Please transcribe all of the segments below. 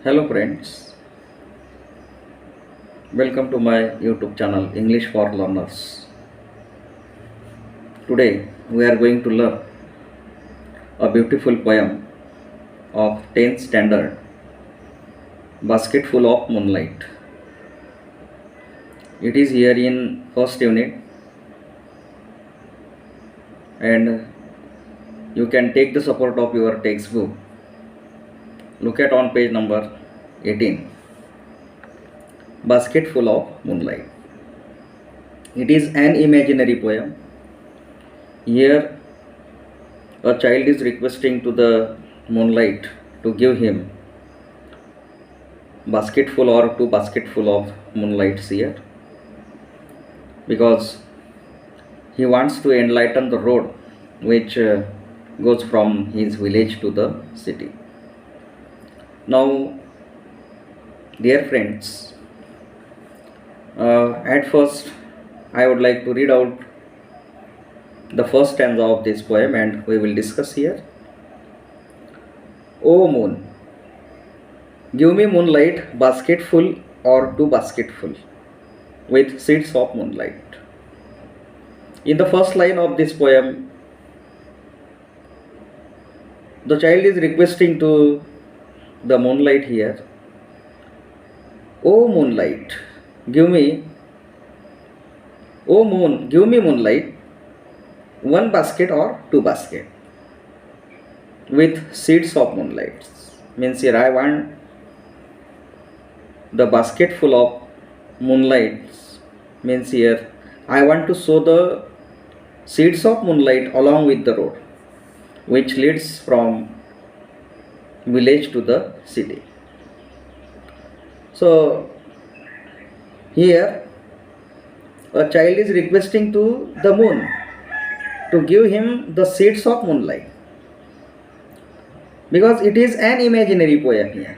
Hello friends, welcome to my YouTube channel English for Learners. Today we are going to learn a beautiful poem of 10th standard, Basket Full of Moonlight. It is here in first unit and you can take the support of your textbook. Look at on page number 18. Basket Full of Moonlight. It is an imaginary poem. Here a child is requesting to the moonlight to give him basketful or two basketful of moonlights here, because he wants to enlighten the road which goes from his village to the city. Now, dear friends, at first I would like to read out the first stanza of this poem and we will discuss here. O moon, give me moonlight, basketful or two basketful, with seeds of moonlight. In the first line of this poem, the child is requesting to the moonlight here, O moonlight, give me, O moon, give me moonlight, one basket or two basket with seeds of moonlight. Means here I want the basket full of moonlight. Means here I want to sow the seeds of moonlight along with the road which leads from village to the city. So here a child is requesting to the moon to give him the seeds of moonlight, because it is an imaginary poem here.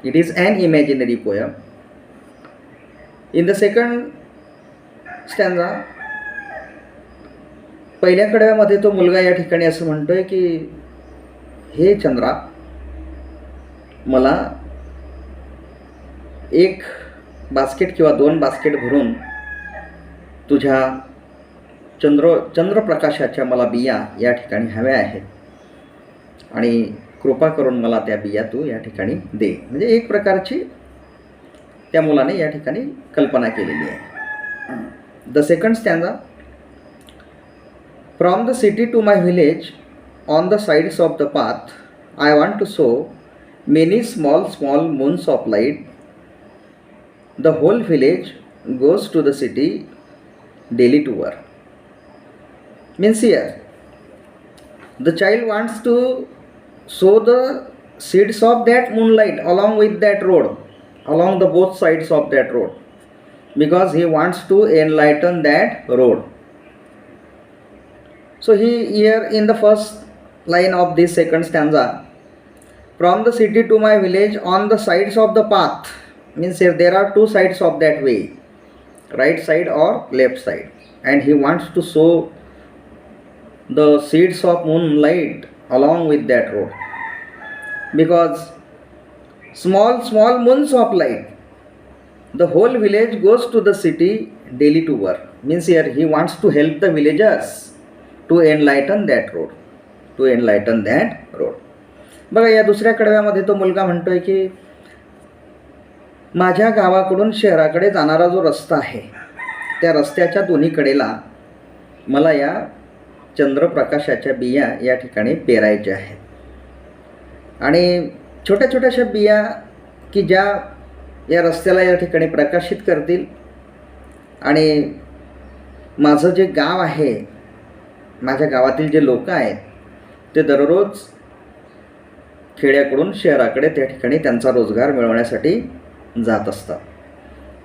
It is an imaginary poem. In the second stanza, पहिल्या कडव्यामध्ये तो मुलगा या ठिकाणी असं म्हणतोय की हे चंद्रा, मला एक बास्केट किंवा दोन बास्केट भरून तुझ्या चंद्रप्रकाशाच्या मला बिया या ठिकाणी हव्या आहेत आणि कृपा करून मला त्या बिया तू या ठिकाणी दे. म्हणजे एक प्रकारची त्या मुलाने या ठिकाणी कल्पना केलेली आहे. The second stanza, from the city to my village on the sides of the path I want to so many small small moons of light. The whole village goes to the city daily to work. Means here the child wants to sow the seeds of that moonlight along with that road, along the both sides of that road, because he wants to enlighten that road. So he here in the first line of this second stanza, from the city to my village on the sides of the path, means here there are two sides of that way, right side or left side, and he wants to sow the seeds of moonlight along with that road, because small moons of light, the whole village goes to the city daily to work. Means here he wants to help the villagers to enlighten that road, बघा या दुसऱ्या कडव्यामध्ये तो मुलगा म्हणतोय की माझ्या गावाकडून शहराकडे जाणारा जो रस्ता आहे त्या रस्त्याच्या दोन्ही कडेला मला या चंद्रप्रकाशाच्या बिया या ठिकाणी पेरायच्या आहेत आणि छोट्या छोट्याशा बिया की ज्या या रस्त्याला या ठिकाणी प्रकाशित करतील आणि माझं जे गाव आहे, माझ्या गावातील जे लोक आहेत ते दररोज खेड्याकडून शहराकडे त्या ठिकाणी त्यांचा रोजगार मिळवण्यासाठी जात असतात,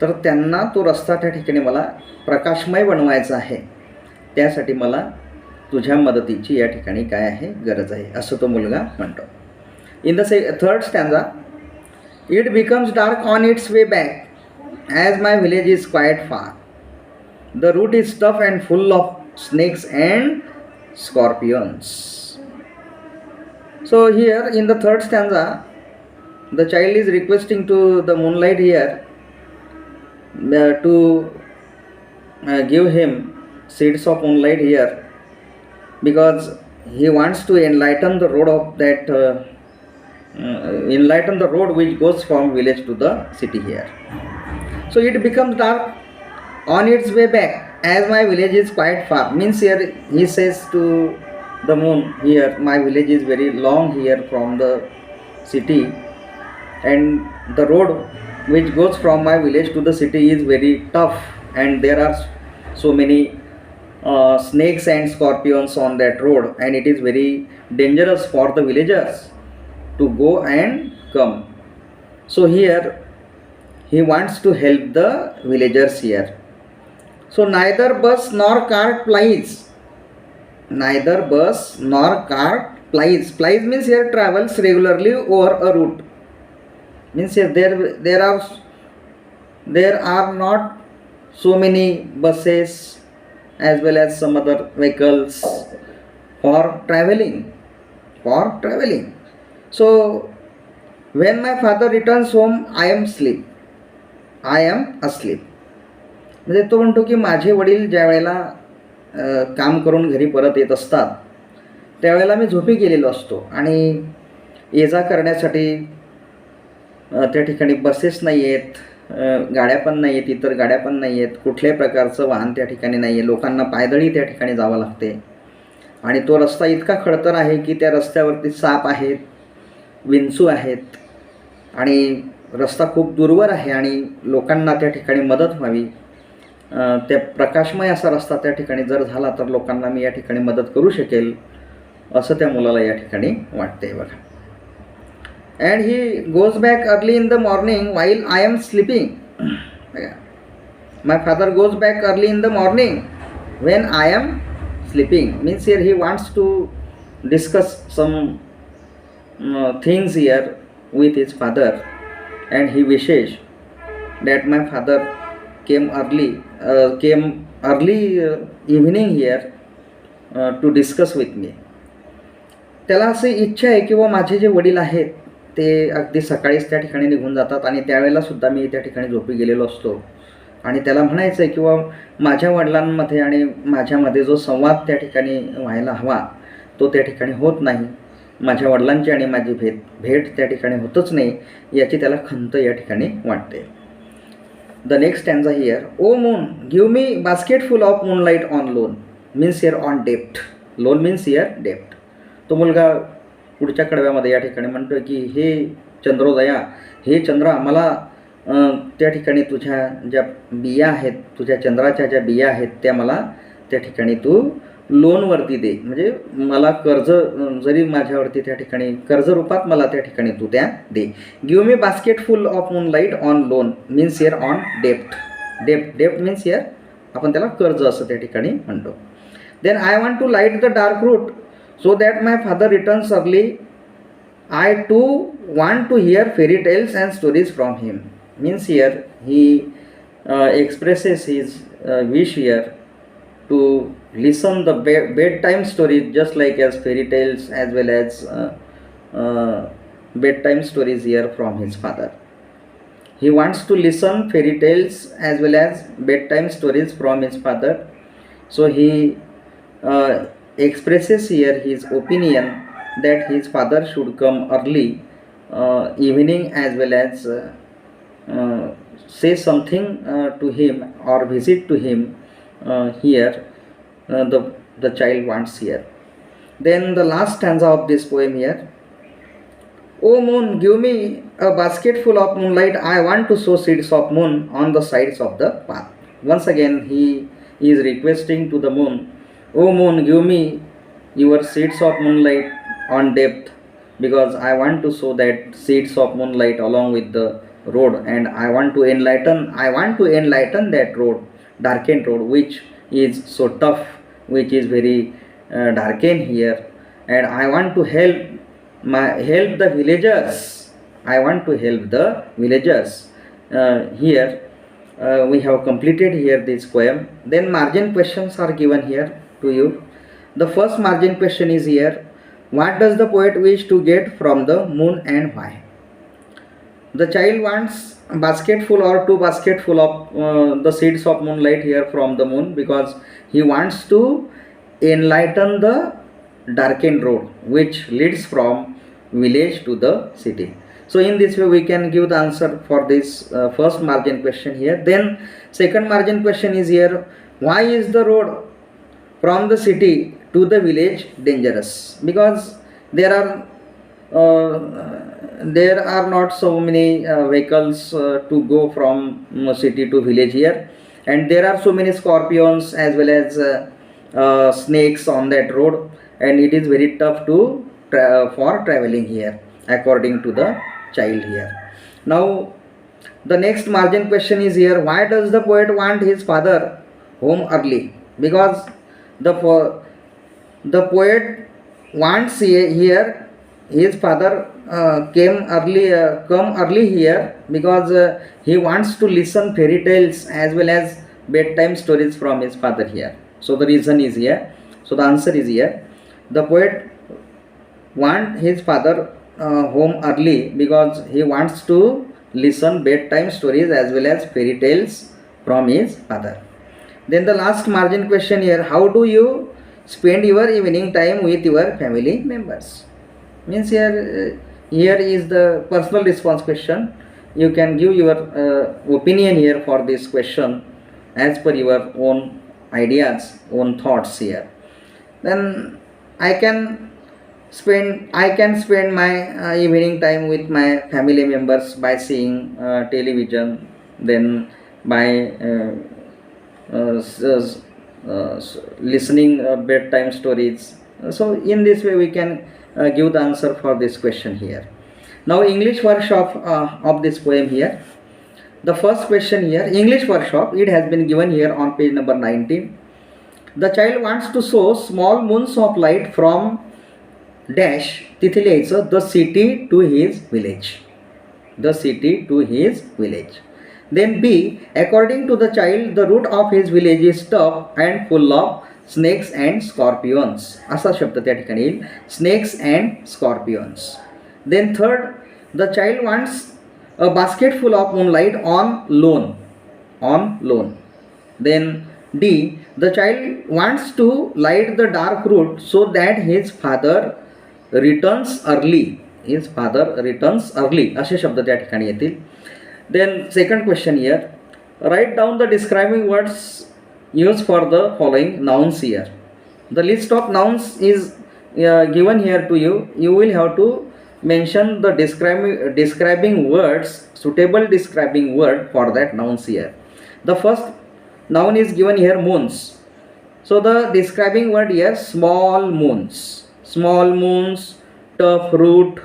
तर त्यांना तो रस्ता त्या ठिकाणी मला प्रकाशमय बनवायचा आहे. त्यासाठी मला तुझ्या मदतीची या ठिकाणी काय आहे गरज आहे, असं तो मुलगा म्हणतो. In the third stanza, it becomes dark on its way back as my village is quite far. The route is tough and full of snakes and scorpions. So here in the third stanza the child is requesting to the moonlight here to give him seeds of moonlight here, because he wants to enlighten the road of that enlighten the road which goes from village to the city here. So it becomes dark on its way back, as my village is quite far. Means here he says to the moon here, my village is very long here from the city, and the road which goes from my village to the city is very tough, and there are so many snakes and scorpions on that road, and it is very dangerous for the villagers to go and come. So here he wants to help the villagers here. So neither bus nor cart plies. Neither bus nor cart plies. Plies means here travels regularly over a route. Means here there are not so many buses as well as some other vehicles for traveling. For traveling. So when my father returns home, I am asleep. म्हणजे तो म्हणतो की माझे वडील ज्या वेळेला काम करून घरी परत येत असतात त्यावेळेला मी झोपी गेलेलो असतो, आणि ये जा करण्यासाठी त्या ठिकाणी बसेस नाही आहेत, गाड्या पण नाही आहेत, इतर गाड्या पण नाही आहेत, कुठल्याही प्रकारचं वाहन त्या ठिकाणी नाही आहे, लोकांना पायदळी त्या ठिकाणी जावं लागते, आणि तो रस्ता इतका खडतर आहे की त्या रस्त्यावरती साप आहेत, विंचू आहेत, आणि रस्ता खूप दूरवर आहे, आणि लोकांना त्या ठिकाणी मदत व्हावी, त्या प्रकाशमय असा रस्ता त्या ठिकाणी जर झाला तर लोकांना मी या ठिकाणी मदत करू शकेल असं त्या मुलाला या ठिकाणी वाटते बघा. And he goes back early in the morning while I am sleeping. My father goes back early in the morning when I am sleeping. Means here he wants to discuss some things here with his father, and he wishes that my father came early evening here to discuss with me. त्याला अशी इच्छा आहे किंवा माझे जे वडील आहेत ते अगदी सकाळीच त्या ठिकाणी निघून जातात, आणि त्यावेळेला सुद्धा मी त्या ठिकाणी झोपी गेलेलो असतो, आणि त्याला म्हणायचं आहे किंवा माझ्या वडिलांमध्ये आणि माझ्यामध्ये जो संवाद त्या ठिकाणी व्हायला हवा तो त्या ठिकाणी होत नाही, माझ्या वडिलांची आणि माझी भेट त्या ठिकाणी होतच नाही, याची त्याला खंत या ठिकाणी वाटते. The next stanza here. O moon give me basket full of moonlight on loan. Means here on डेप्ट. लोन मीन्स हिअर डेप्ट. तो मुलगा पुढच्या कडव्यामध्ये या ठिकाणी म्हणतोय की हे चंद्रोदया, हे चंद्रा, मला त्या ठिकाणी तुझ्या ज्या बिया आहेत, तुझ्या चंद्राच्या ज्या बिया आहेत त्या मला त्या ठिकाणी तू लोनवरती दे. म्हणजे मला कर्ज जरी माझ्यावरती त्या ठिकाणी कर्ज रूपात मला त्या ठिकाणी तू त्या दे. Give me basket full of moonlight on loan. Means here on डेप्ट. डेप्ट मीन्स हिअर आपण त्याला कर्ज असं त्या ठिकाणी म्हणतो. Then I want to light the dark route so that my father returns early. I too want to hear fairy tales and stories from him. Means here he expresses his wish here to listen the bedtime stories, just like as fairy tales as well as bedtime stories here from his father. He wants to listen fairy tales as well as bedtime stories from his father. So he expresses here his opinion that his father should come early evening as well as say something to him or visit to him here. The child wants here. Then the last stanza of this poem here. O moon, give me a basket full of moonlight. I want to sow seeds of moon on the sides of the path. Once again he is requesting to the moon, O moon, give me your seeds of moonlight on depth, because I want to sow that seeds of moonlight along with the road, and I want to enlighten that road, darkened road, which is so tough, which is very darkened here, and I want to help the villagers. I want to help the villagers. Here we have completed here this poem. Then margin questions are given here to you. The first margin question is here. What does the poet wish to get from the moon and why? The child wants a basket full or two basket full of the seeds of moonlight here from the moon, because he wants to enlighten the darkened road which leads from village to the city. So in this way we can give the answer for this first margin question here. Then second margin question is here, why is the road from the city to the village dangerous? Because there are not so many vehicles to go from city to village here, and there are so many scorpions as well as snakes on that road, and it is very tough to for traveling here, according to the child here. Now the next margin question is here, why does the poet want his father home early? Because the poet wants here his father come early here, because he wants to listen fairy tales as well as bedtime stories from his father here. So the reason is here. So the answer is here, the poet want his father home early because he wants to listen bedtime stories as well as fairy tales from his father. Then the last margin question here, how do you spend your evening time with your family members? Means here is the personal response question. You can give your opinion here for this question as per your own ideas, own thoughts here. Then I can spend my evening time with my family members by seeing television, then by listening bedtime stories. So in this way we can give the answer for this question here. Now English workshop of this poem here. The first question here, English workshop, it has been given here on page number 19. The child wants to show small moons of light from dash, तिथे लिहायचं the city to his village. The city to his village. Then B, according to the child, the route of his village is tough and full of snakes and scorpions. असा शब्द त्या ठिकाणी येईल, snakes and scorpions. Then third, the child wants a basket full of moonlight on loan. Then D, the child wants to light the dark route so that his father returns early. असे शब्द त्या ठिकाणी येतील. Then second question here, write down the describing words used for the following nouns here. The list of nouns is given here to you. You will have to mention the describing words, suitable describing word for that nouns here. The first noun is given here, moons. So the describing word here, small moons, tough route,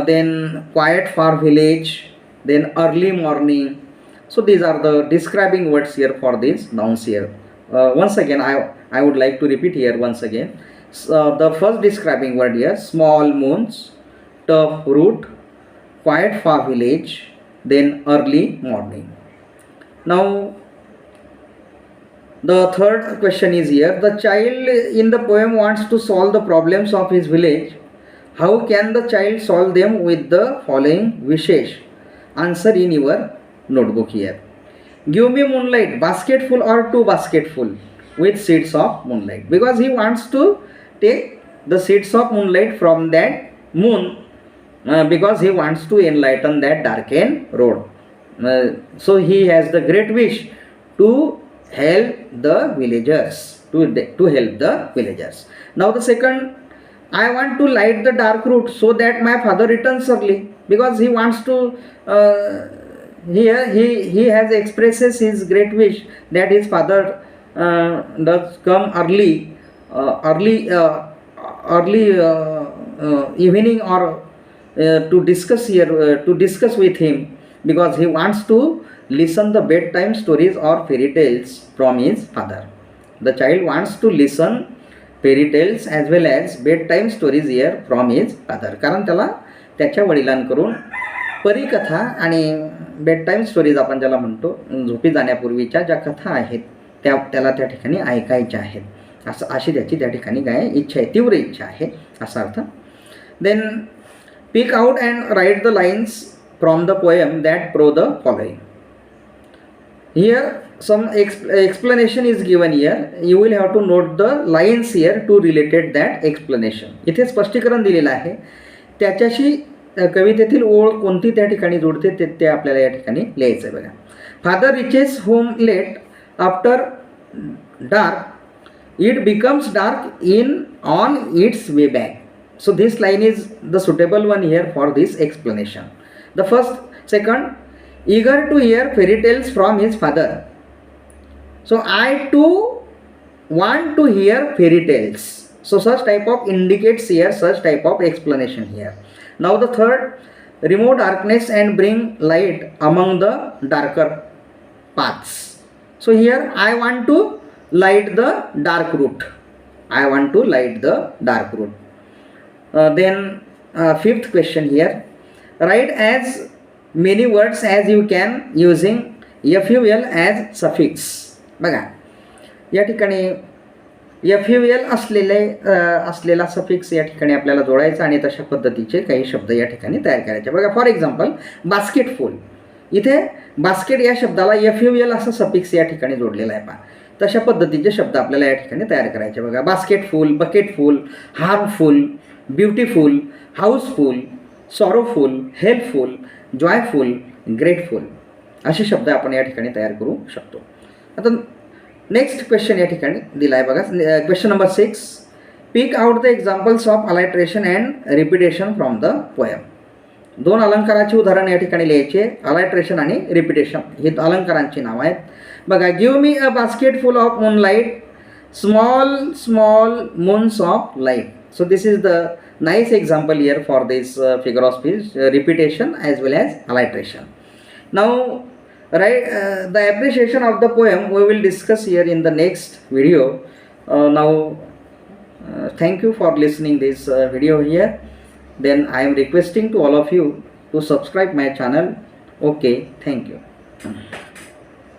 then quiet far village, then early morning. So these are the describing words here for these nouns here. Once again I would like to repeat here once again. The first describing word here, small moons, tough route, quiet far village, then early morning. Now the third question is here, the child in the poem wants to solve the problems of his village. How can the child solve them with the following wishes? Answer in your notebook here. Give me moonlight, basketful or two basketful with seeds of moonlight, because he wants to take the seeds of moonlight from that moon, because he wants to enlighten that darkened road. So he has the great wish to help the villagers, Now the second, I want to light the dark route so that my father returns early, because he wants to here he has expresses his great wish that his father does come early evening, or to discuss with him, because he wants to listen the bedtime stories or fairy tales from his father. The child wants to listen fairy tales as well as bedtime stories here from his father, कारण त्याला त्याच्या वडिलांकडून परिकथा आणि बेडटाईम stories आपण ज्याला म्हणतो, झोपी जाण्यापूर्वीच्या ज्या कथा आहेत त्याला त्या ठिकाणी ऐकायच्या आहेत, अशी त्याची त्या ठिकाणी काय इच्छा आहे, तीव्र इच्छा आहे असा अर्थ. Then pick out and write the lines from the poem that prove the following. Here some explanation is given here. You will have to note the lines here to related that explanation. इथे स्पष्टीकरण दिलेलं आहे, त्याच्याशी कवितेतील ओळ कोणती त्या ठिकाणी जोडते ते आपल्याला या ठिकाणी लिहायचं आहे बघा. Father reaches home late after dark, it becomes dark in on its way back. So this line is the suitable one here for this explanation. The second, eager to hear fairy tales from his father. So I too want to hear fairy tales. So such type of indicates here such type of explanation here. Now the third, remove darkness and bring light among the darker paths. So here I want to light the dark route. I want to light the dark route. Then fifth question here, write as many words as you can using ful as suffix. बघा या ठिकाणी ful असलेला suffix या ठिकाणी आपल्याला जोडायचा आणि तशा पद्धतीचे काही शब्द या ठिकाणी तयार करायचे. बघा फॉर एक्झाम्पल बास्केटफुल, इथे बास्केट या शब्दाला ful असा सफिक्स या ठिकाणी जोडलेला आहे. पहा तशा पद्धतीचे शब्द आपल्याला या ठिकाणी तयार करायचे. बघा basketful, bucketful, harmful, beautiful, houseful, sorrowful, helpful, joyful, grateful असे शब्द आपण या ठिकाणी तयार करू शकतो. आता नेक्स्ट क्वेश्चन या ठिकाणी दिला आहे बघा. Question number 6, pick out the examples of alliteration and repetition from the poem. दोन अलंकाराची उदाहरण या ठिकाणी लिहायचे, अलायट्रेशन आणि रिपिटेशन ही अलंकारांची नावं आहेत. बघा, give me a basket full of moonlight, small small moons of light. So this is the nice example here for this figure of speech, repetition as well as alliteration. Now the appreciation of the poem we will discuss here in the next video. Now thank you for listening this video here. Then I am requesting to all of you to subscribe my channel. Okay, thank you.